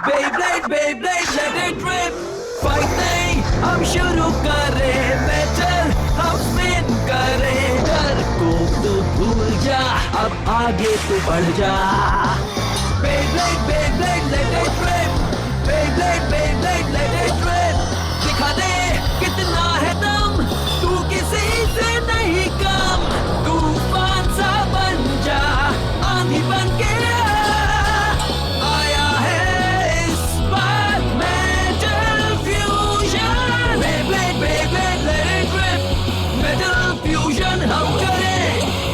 Beyblade, Beyblade, let it rip. Fight नहीं, हम शुरू करें बैटल, हम स्पिन करें। डर को तो भूल जा, अब आगे तो बढ़ जा। Beyblade, Beyblade, let it rip. Beyblade, Beyblade, let it rip. दिखा दे कितना है दम, तू किसी से नहीं कम। तूफान सा बन जा, आंधी बन के आया है इस बार metal fusion. Beyblade, Beyblade, let it rip. Metal fusion हम करें।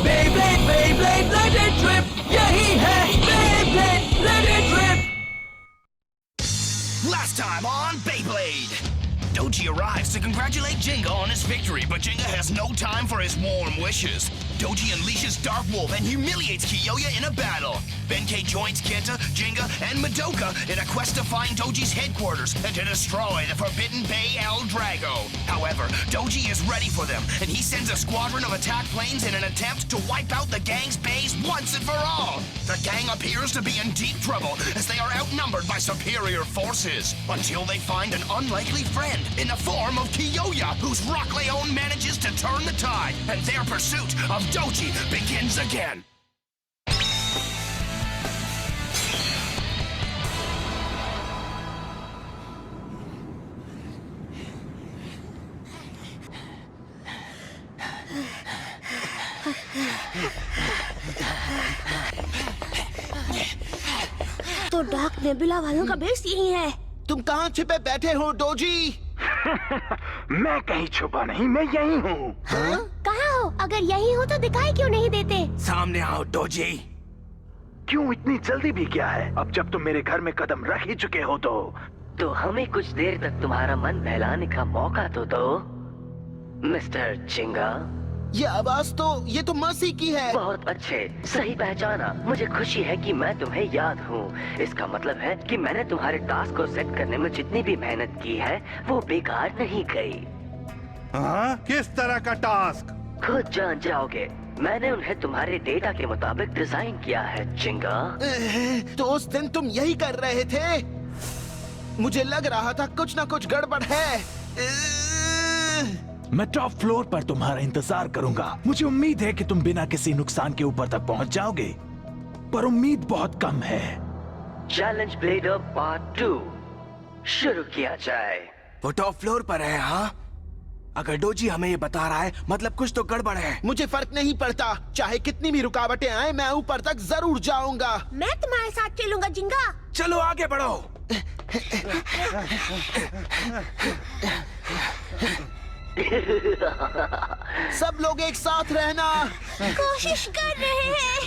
Beyblade, Beyblade, let it rip. यही है Beyblade, let it rip. Last time on Beyblade. Doji arrives to congratulate Jinga on his victory, but Jinga has no time for his warm wishes. Doji unleashes Dark Wolf and humiliates Kiyoya in a battle. Benkei joins Kenta, Jinga, and Madoka in a quest to find Doji's headquarters and to destroy the Forbidden Bay El Drago. However, Doji is ready for them, and he sends a squadron of attack planes in an attempt to wipe out the gang's base once and for all. The gang appears to be in deep trouble as they are outnumbered by superior forces, until they find an unlikely friend in the form of Kiyoya, whose Rock Leone manages to turn the tide, and their pursuit of Doji begins again. तो dark nebula वालों का base यही है। तुम कहाँ छिपे बैठे हो डोजी? मैं कहीं छुपा नहीं, मैं यही हूँ। हाँ? कहाँ हो? अगर यही हो तो दिखाई क्यों नहीं देते? सामने आओ डोजी। क्यों इतनी जल्दी भी क्या है? अब जब तुम मेरे घर में कदम रख ही चुके हो तो हमें कुछ देर तक तुम्हारा मन बहलाने का मौका तो दो, मिस्टर जिंगा। ये तो मर्सी की है। बहुत अच्छे, सही पहचाना। मुझे खुशी है कि मैं तुम्हें याद हूँ। इसका मतलब है कि मैंने तुम्हारे टास्क को सेट करने में जितनी भी मेहनत की है वो बेकार नहीं गई। हाँ? किस तरह का टास्क? खुद जान जाओगे। मैंने उन्हें तुम्हारे डेटा के मुताबिक डिजाइन किया है जिंगा। तो उस दिन तुम यही कर रहे थे? मुझे लग रहा था कुछ ना कुछ गड़बड़ है। मैं टॉप फ्लोर पर तुम्हारा इंतजार करूंगा। मुझे उम्मीद है कि तुम बिना किसी नुकसान के ऊपर तक पहुंच जाओगे, पर उम्मीद बहुत कम है। चैलेंज ब्लेडर पार्ट 2 शुरू किया जाए। वो टॉप फ्लोर पर है। हाँ, अगर डोजी हमें ये बता रहा है मतलब कुछ तो गड़बड़ है। मुझे फर्क नहीं पड़ता, चाहे कितनी भी रुकावटें आए, मैं ऊपर तक जरूर जाऊंगा। मैं तुम्हारे साथ चलूंगा जिंगा। चलो आगे बढ़ो। सब लोग एक साथ रहना। कोशिश कर रहे हैं।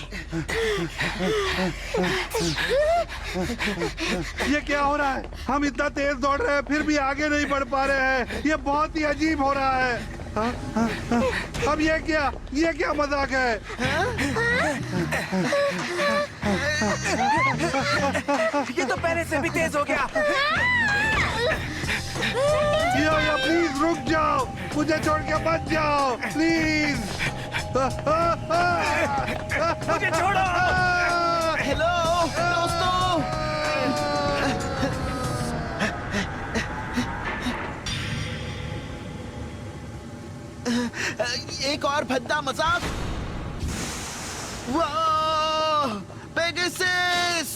ये क्या हो रहा है? हम इतना तेज दौड़ रहे हैं फिर भी आगे नहीं बढ़ पा रहे हैं। ये बहुत ही अजीब हो रहा है। हाँ? अब ये क्या मजाक है? ये तो पहले से भी तेज हो गया। या प्लीज रुक जाओ, मुझे छोड़ के मत जाओ प्लीज। मुझे छोड़ो। हेलो दोस्तों। एक और भद्दा मजाक। वाह, पेगासस!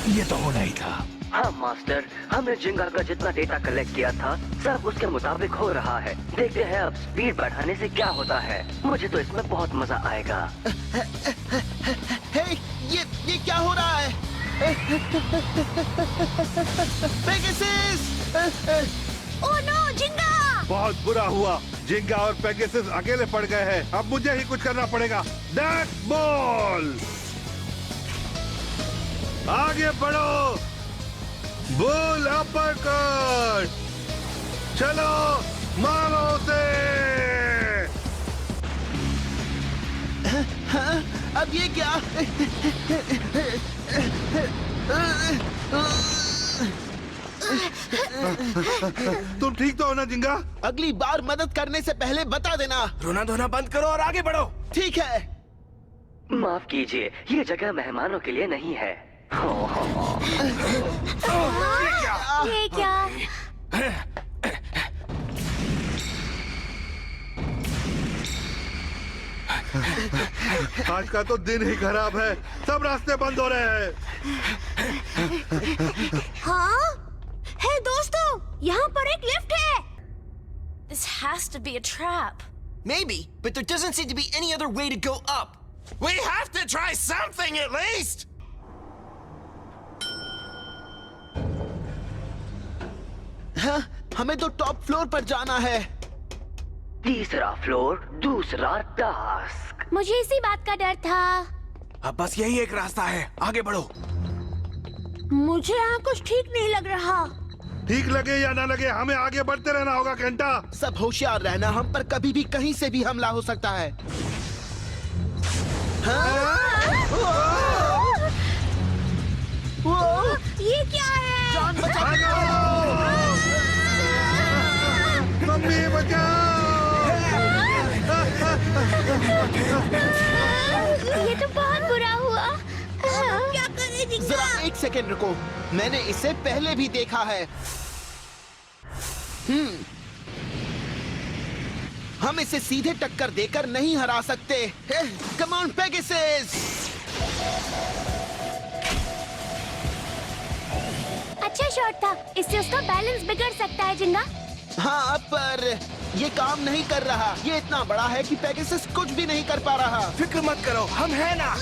ये तो होना ही था। हाँ मास्टर, हमने जिंगा का जितना डेटा कलेक्ट किया था सब उसके मुताबिक हो रहा है। देखते हैं अब स्पीड बढ़ाने से क्या होता है। मुझे तो इसमें बहुत मजा आएगा। हे, ये क्या हो रहा है? पेगासस! ओह नो जिंगा! बहुत बुरा हुआ। जिंगा और पेगासस अकेले पड़ गए हैं। अब मुझे ही कुछ करना पड़ेगा। डैक बॉल, आगे बढ़ो। बुल अपरकट, चलो मारो उसे। हाँ, अब ये क्या? तुम ठीक तो हो ना जिंगा? अगली बार मदद करने से पहले बता देना। रोना धोना बंद करो और आगे बढ़ो। ठीक है। माफ कीजिए, ये जगह मेहमानों के लिए नहीं है। ये क्या? आज का तो दिन ही खराब है, सब रास्ते बंद हो रहे हैं। हाँ? हे दोस्तों, यहाँ पर एक लिफ्ट है। This has to be a trap. Maybe, but there doesn't seem to be any other way to go up. We have to try something at least! हाँ, हमें तो टॉप फ्लोर पर जाना है। तीसरा फ्लोर, दूसरा टास्क। मुझे इसी बात का डर था। अब बस यही एक रास्ता है, आगे बढ़ो। मुझे यहाँ कुछ ठीक नहीं लग रहा। ठीक लगे या ना लगे, हमें आगे बढ़ते रहना होगा घंटा। सब होशियार रहना, हम पर कभी भी कहीं से भी हमला हो सकता है। ये क्या है? जान बचाओ! मम्मी बचाओ! ये तो बहुत बुरा हुआ। क्या करें जिंगा? जरा एक सेकेंड रुको, मैंने इसे पहले भी देखा है। हम इसे सीधे टक्कर देकर नहीं हरा सकते। Come on Pegasus! अच्छा शॉट था, इससे उसका बैलेंस बिगड़ सकता है जिंगा। हाँ, पर ये काम नहीं कर रहा। ये इतना बड़ा है कि पेगासस कुछ भी नहीं कर पा रहा। फिक्र मत करो, हम हैं ना।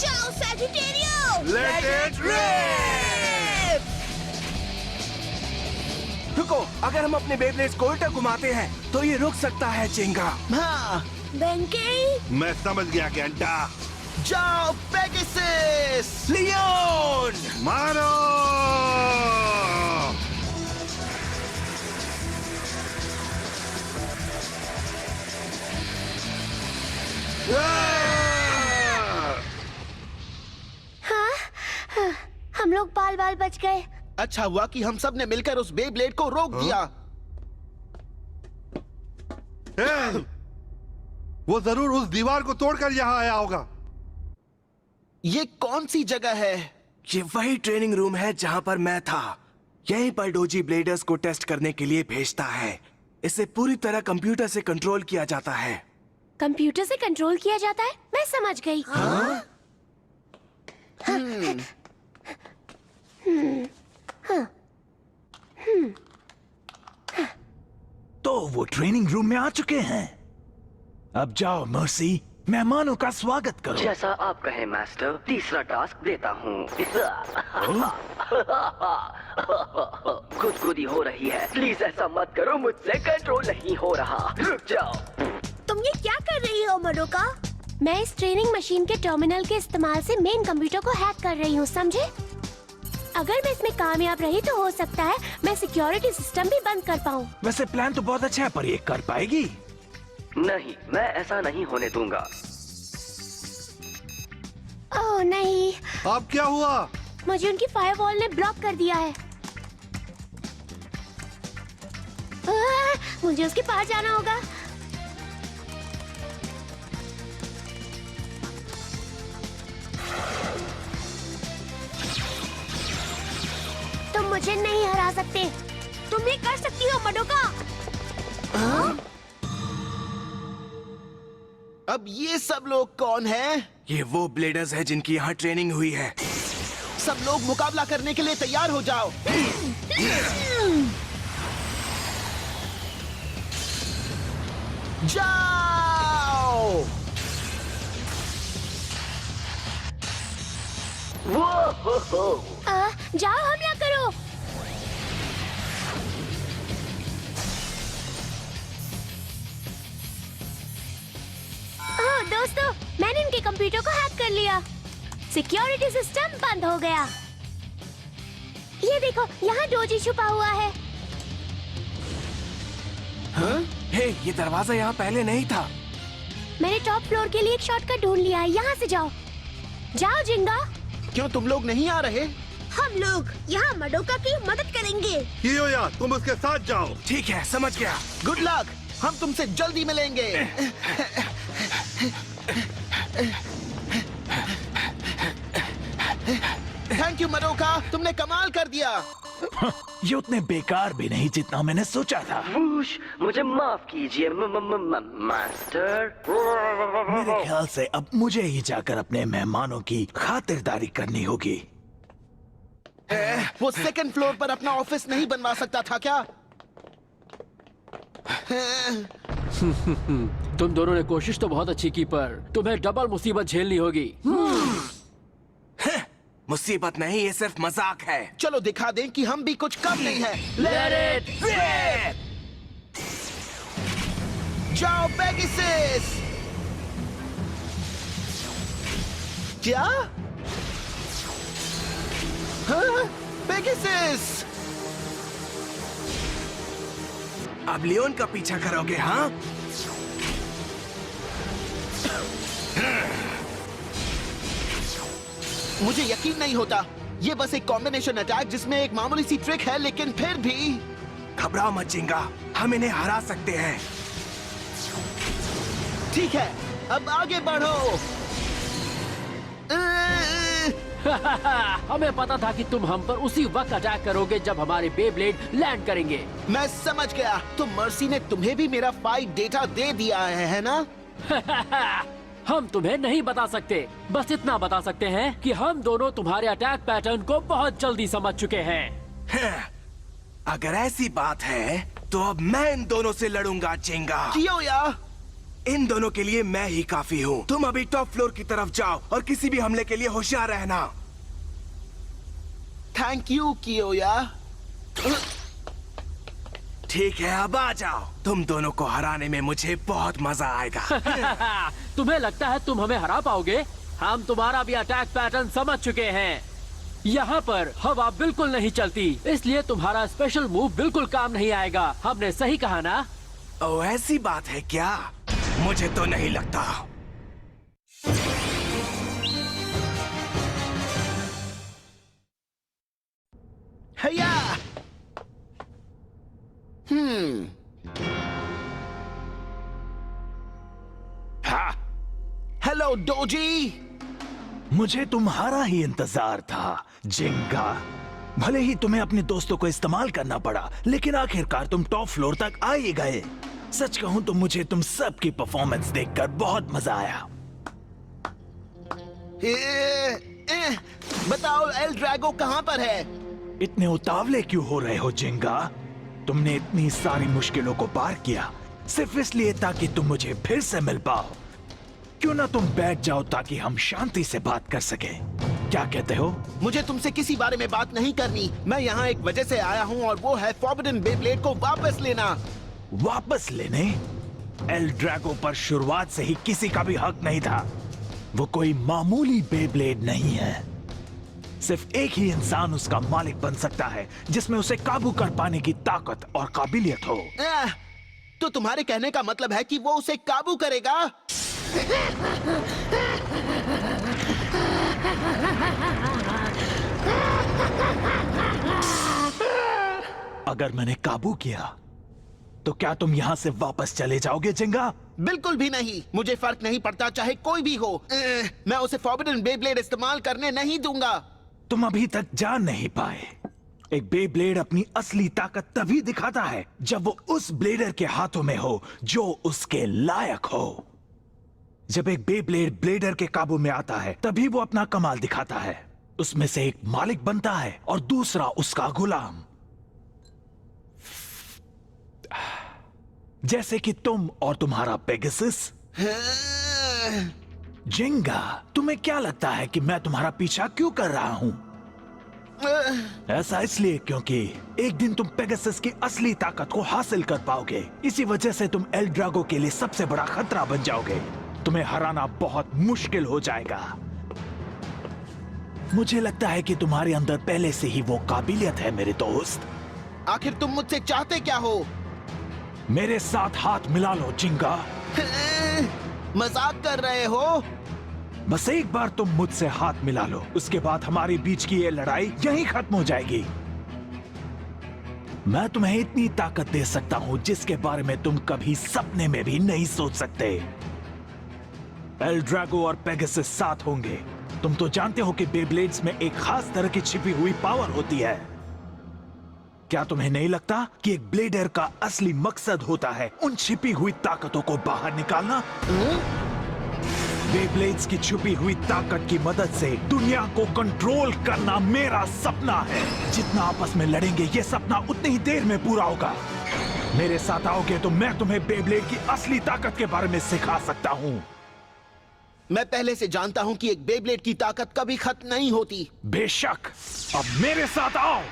जाओ सैजिटेरियो! Let it rip! रुको, अगर हम अपने बेब्लेड्स को उल्टा घुमाते हैं तो ये रुक सकता है जिंगा। हाँ, बेंकी! मैं समझ गया घंटा। जाओ पेगासस! लियोन! मारो! हम लोग बाल बाल बच गए। अच्छा हुआ कि हम सब ने मिलकर उस बेब्लेड को रोक दिया। ए, वो जरूर उस दीवार को तोड़कर यहाँ आया होगा। ये कौन सी जगह है? ये वही ट्रेनिंग रूम है जहाँ पर मैं था। यहीं पर डोजी ब्लेडर्स को टेस्ट करने के लिए भेजता है। इसे पूरी तरह कंप्यूटर से कंट्रोल किया जाता है। कंप्यूटर से कंट्रोल किया जाता है? मैं समझ गई। तो वो ट्रेनिंग रूम में आ चुके हैं। अब जाओ मर्सी, मेहमानों का स्वागत करो। जैसा आप कहें मास्टर, तीसरा टास्क देता हूँ। गुदगुदी हो रही है, प्लीज ऐसा मत करो, मुझसे कंट्रोल नहीं हो रहा। रुक जाओ। तुम ये क्या कर रही हो मडोका? मैं इस ट्रेनिंग मशीन के टर्मिनल के इस्तेमाल से मेन कंप्यूटर को हैक कर रही हूँ, समझे? अगर मैं इसमें कामयाब रही तो हो सकता है मैं सिक्योरिटी सिस्टम भी बंद कर पाऊँ। वैसे प्लान तो बहुत अच्छा है, पर ये कर पाएगी? नहीं, मैं ऐसा नहीं होने दूंगा। ओह नहीं, अब क्या हुआ? मुझे उनकी फायरवॉल ने ब्लॉक कर दिया है। मुझे उसके पास जाना होगा। तुम मुझे नहीं हरा सकते। तुम ये कर सकती हो मडोका। अब ये सब लोग कौन हैं? ये वो ब्लेडर्स है जिनकी यहाँ ट्रेनिंग हुई है। सब लोग मुकाबला करने के लिए तैयार हो जाओ। जाओ! जाओ हमला करो। ओह दोस्तों, मैंने इनके कंप्यूटर को हैक कर लिया। सिक्योरिटी सिस्टम बंद हो गया। ये देखो, यहाँ डोजी छुपा हुआ है। हे, ये दरवाजा यहाँ पहले नहीं था। मैंने टॉप फ्लोर के लिए एक शॉर्टकट ढूंढ लिया है। यहाँ से जाओ। जाओ जिंगा। क्यों तुम लोग नहीं आ रहे? हम लोग यहाँ मडोका की मदद करेंगे। कियोया, तुम उसके साथ जाओ। ठीक है, समझ गया। गुड लक, हम तुमसे जल्दी मिलेंगे। थैंक यू मडोका, तुमने कमाल कर दिया। ये उतने बेकार भी नहीं जितना मैंने सोचा था। वूश, मुझे माफ कीजिए मास्टर। मेरे ख्याल से अब मुझे ही जाकर अपने मेहमानों की खातिरदारी करनी होगी। वो सेकंड फ्लोर पर अपना ऑफिस नहीं बनवा सकता था क्या? तुम दोनों ने कोशिश तो बहुत अच्छी की, पर तुम्हें डबल मुसीबत झेलनी होगी। मुसीबत नहीं, ये सिर्फ मजाक है। चलो दिखा दें कि हम भी कुछ कम नहीं है। Let it rip! जाओ पेगासस। क्या? हाँ? पेगासस! अब लियोन का पीछा करोगे, हाँ? मुझे यकीन नहीं होता। ये बस एक कॉम्बिनेशन अटैक जिसमें एक मामूली सी ट्रिक है, लेकिन फिर भी। घबराओ मत जिंगा, हम इन्हें हरा सकते हैं। ठीक है, अब आगे बढ़ो। हमें पता था कि तुम हम पर उसी वक्त अटैक करोगे जब हमारे बेब्लेड लैंड करेंगे। मैं समझ गया। तो मर्सी ने तुम्हें भी मेरा फाइट डेटा दे दिया है ना? हम तुम्हें नहीं बता सकते, बस इतना बता सकते हैं कि हम दोनों तुम्हारे अटैक पैटर्न को बहुत जल्दी समझ चुके हैं। अगर ऐसी बात है तो अब मैं इन दोनों से लड़ूंगा जिंगा। कियोया, इन दोनों के लिए मैं ही काफी हूँ। तुम अभी टॉप फ्लोर की तरफ जाओ और किसी भी हमले के लिए होशियार रहना। Thank you Kyoya. ठीक है, अब आ जाओ। तुम दोनों को हराने में मुझे बहुत मजा आएगा। तुम्हें लगता है तुम हमें हरा पाओगे? हम तुम्हारा भी अटैक पैटर्न समझ चुके हैं। यहाँ पर हवा बिल्कुल नहीं चलती, इसलिए तुम्हारा स्पेशल मूव बिल्कुल काम नहीं आएगा। हमने सही कहा ना? ओ, ऐसी बात है क्या? मुझे तो नहीं लगता। हैया। हाँ, हेलो डोजी। मुझे तुम्हारा ही इंतजार था जिंगा। भले ही तुम्हें अपने दोस्तों को इस्तेमाल करना पड़ा, लेकिन आखिरकार तुम टॉप फ्लोर तक आ ही गए। सच कहूं तो मुझे तुम सबकी परफॉर्मेंस देखकर बहुत मजा आया। बताओ एल ड्रैगो कहाँ पर है? इतने उतावले क्यों हो रहे हो जिंगा? तुमने इतनी सारी मुश्किलों को पार किया सिर्फ इसलिए ताकि तुम मुझे फिर से मिल पाओ। क्यों ना तुम बैठ जाओ ताकि हम शांति से बात कर सके। क्या कहते हो? मुझे तुमसे किसी बारे में बात नहीं करनी। मैं यहाँ एक वजह से आया हूँ और वो है फॉरबिडन बेब्लेड को वापस लेना। वापस लेने? एल ड्रैगो पर शुरुआत से ही किसी का भी हक नहीं था। वो कोई मामूली बेब्लेड नहीं है। सिर्फ एक ही इंसान उसका मालिक बन सकता है जिसमें उसे काबू कर पाने की ताकत और काबिलियत हो। तो तुम्हारे कहने का मतलब है कि वो उसे काबू करेगा? अगर मैंने काबू किया तो क्या तुम यहाँ से वापस चले जाओगे जिंगा? बिल्कुल भी नहीं। मुझे फर्क नहीं पड़ता चाहे कोई भी हो। मैं उसे फॉरबिडन बेब्लेड इस्तेमाल करने नहीं दूंगा। तुम अभी तक जान नहीं पाए, एक बेब्लेड अपनी असली ताकत तभी दिखाता है जब वो उस ब्लेडर के हाथों में हो जो उसके लायक हो। जब एक बेब्लेड ब्लेडर के काबू में आता है तभी वो अपना कमाल दिखाता है। उसमें से एक मालिक बनता है और दूसरा उसका गुलाम। जैसे कि तुम और तुम्हारा पेगासस। जिंगा, तुम्हें क्या लगता है कि मैं तुम्हारा पीछा क्यों कर रहा हूं? ऐसा इसलिए क्योंकि एक दिन तुम पेगासस की असली ताकत को हासिल कर पाओगे। इसी वजह से तुम एल ड्रैगो के लिए सबसे बड़ा खतरा बन जाओगे। तुम्हें हराना बहुत मुश्किल हो जाएगा। मुझे लगता है कि तुम्हारे अंदर पहले से ही वो काबिलियत है मेरे दोस्त। आखिर तुम मुझसे चाहते क्या हो? मेरे साथ हाथ मिला लो जिंगा। मजाक कर रहे हो? बस एक बार तुम मुझसे हाथ मिला लो, उसके बाद हमारे बीच की ये लड़ाई यहीं खत्म हो जाएगी। मैं तुम्हें इतनी ताकत दे सकता हूं जिसके बारे में तुम कभी सपने में भी नहीं सोच सकते। एल ड्रैगो और पेगासस साथ होंगे तुम तो जानते हो कि बेब्लेड्स में एक खास तरह की छिपी हुई पावर होती है। क्या तुम्हें नहीं लगता कि एक ब्लेडर का असली मकसद होता है उन छिपी हुई ताकतों को बाहर निकालना? बेब्लेड्स की छुपी हुई ताकत की मदद से दुनिया को कंट्रोल करना मेरा सपना है। जितना आपस में लड़ेंगे ये सपना उतनी ही देर में पूरा होगा। मेरे साथ आओगे तो मैं तुम्हें बेब्लेड की असली ताकत के बारे में सिखा सकता हूँ। मैं पहले से जानता हूँ कि एक बेब्लेड की ताकत कभी खत्म नहीं होती। बेशक, अब मेरे साथ आओ।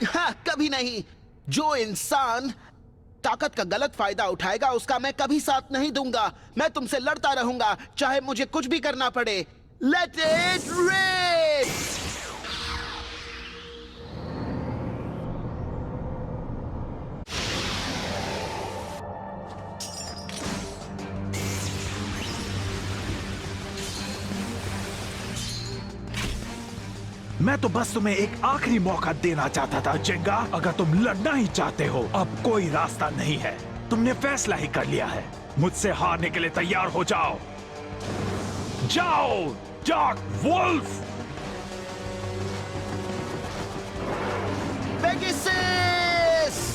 हाँ, कभी नहीं। जो इंसान ताकत का गलत फायदा उठाएगा उसका मैं कभी साथ नहीं दूंगा। मैं तुमसे लड़ता रहूंगा चाहे मुझे कुछ भी करना पड़े। Let it rip! मैं तो बस तुम्हें एक आखिरी मौका देना चाहता था जेंगा। अगर तुम लड़ना ही चाहते हो अब कोई रास्ता नहीं है। तुमने फैसला ही कर लिया है। मुझसे हारने के लिए तैयार हो जाओ। जाओ डार्क वुल्फ। पेगासस!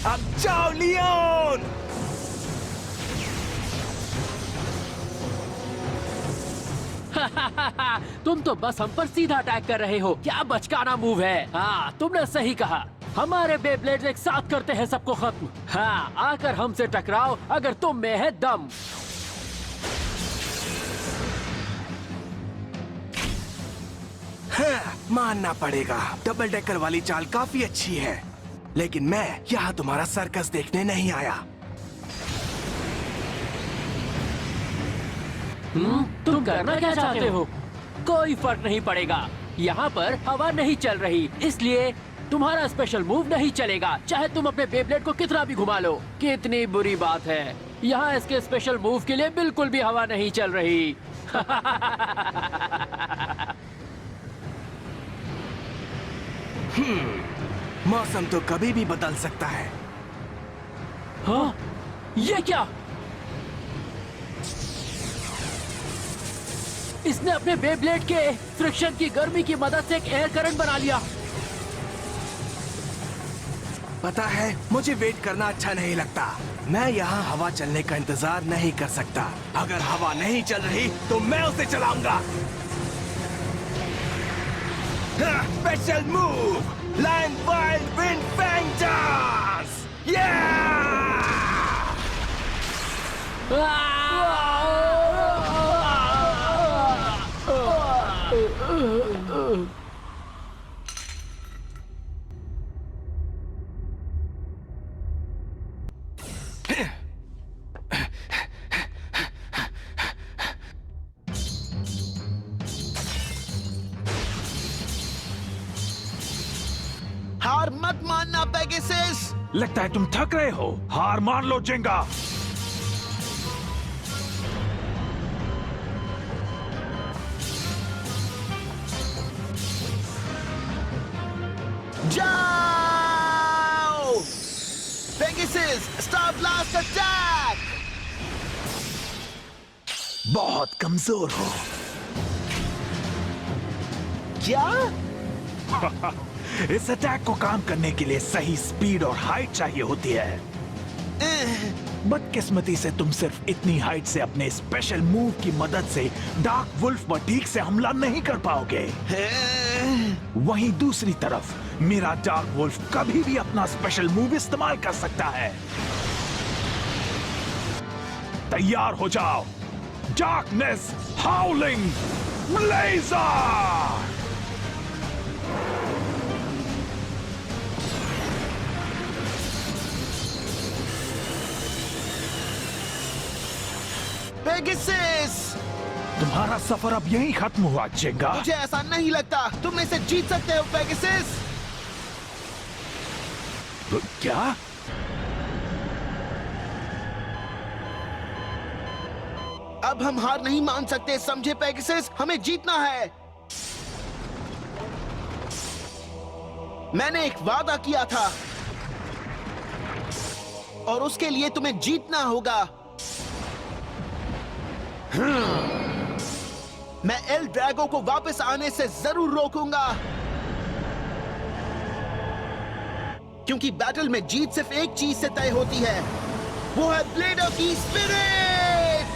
अब जाओ लियोन। तुम तो बस हम पर सीधा अटैक कर रहे हो। क्या बचकाना मूव है। हाँ, तुमने सही कहा। हमारे बेब्लेड्स एक साथ करते हैं सबको खत्म। हाँ, आकर हमसे टकराओ अगर तुम में है दम। हाँ, मानना पड़ेगा डबल डेकर वाली चाल काफी अच्छी है, लेकिन मैं यहाँ तुम्हारा सर्कस देखने नहीं आया। तुम करना क्या चाहते हो? कोई फर्क नहीं पड़ेगा। यहाँ पर हवा नहीं चल रही, इसलिए तुम्हारा स्पेशल मूव नहीं चलेगा, चाहे तुम अपने बेब्लेड को कितना भी घुमा लो। कितनी बुरी बात है, यहाँ इसके स्पेशल मूव के लिए बिल्कुल भी हवा नहीं चल रही। मौसम तो कभी भी बदल सकता है। हाँ? ये क्या? इसने अपने बेब्लेड के फ्रिक्शन की गर्मी की मदद से एक एयर करंट बना लिया। पता है, मुझे वेट करना अच्छा नहीं लगता। मैं यहाँ हवा चलने का इंतजार नहीं कर सकता। अगर हवा नहीं चल रही तो मैं उसे चलाऊंगा। Special move, line wild wind fang dance. हार मत मानना पेगासस। लगता है तुम थक रहे हो। हार मान लो जेंगा। जाओ पेगासस, स्टार ब्लास्ट अटैक। बहुत कमजोर हो। क्या? इस अटैक को काम करने के लिए सही स्पीड और हाइट चाहिए होती है। बदकिस्मती से तुम सिर्फ इतनी हाइट से अपने स्पेशल मूव की मदद से डार्क वुल्फ पर ठीक से हमला नहीं कर पाओगे। वहीं दूसरी तरफ मेरा डार्क वुल्फ कभी भी अपना स्पेशल मूव इस्तेमाल कर सकता है। तैयार हो जाओ। Darkness हाउलिंग blazer. पेगासस! तुम्हारा सफर अब यहीं खत्म हुआ जेंगा। मुझे ऐसा नहीं लगता। तुम इसे जीत सकते हो पेगासस। क्या? अब हम हार नहीं मान सकते, समझे पेगासस? हमें जीतना है। मैंने एक वादा किया था और उसके लिए तुम्हें जीतना होगा। मैं एल ड्रैगो को वापस आने से जरूर रोकूंगा, क्योंकि बैटल में जीत सिर्फ एक चीज से तय होती है, वो है ब्लेडो की स्पिरिट।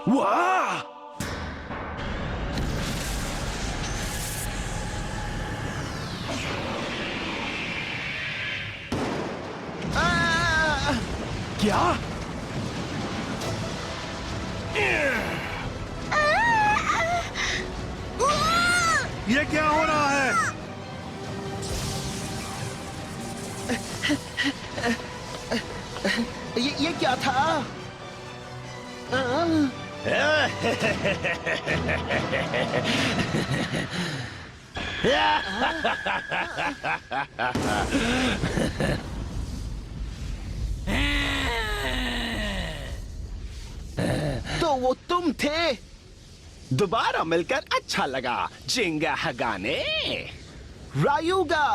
वाह! क्या? ये क्या हो रहा है? ये क्या था? तो वो तुम थे? दोबारा मिलकर अच्छा लगा, जिंगा हगाने। रायुगा।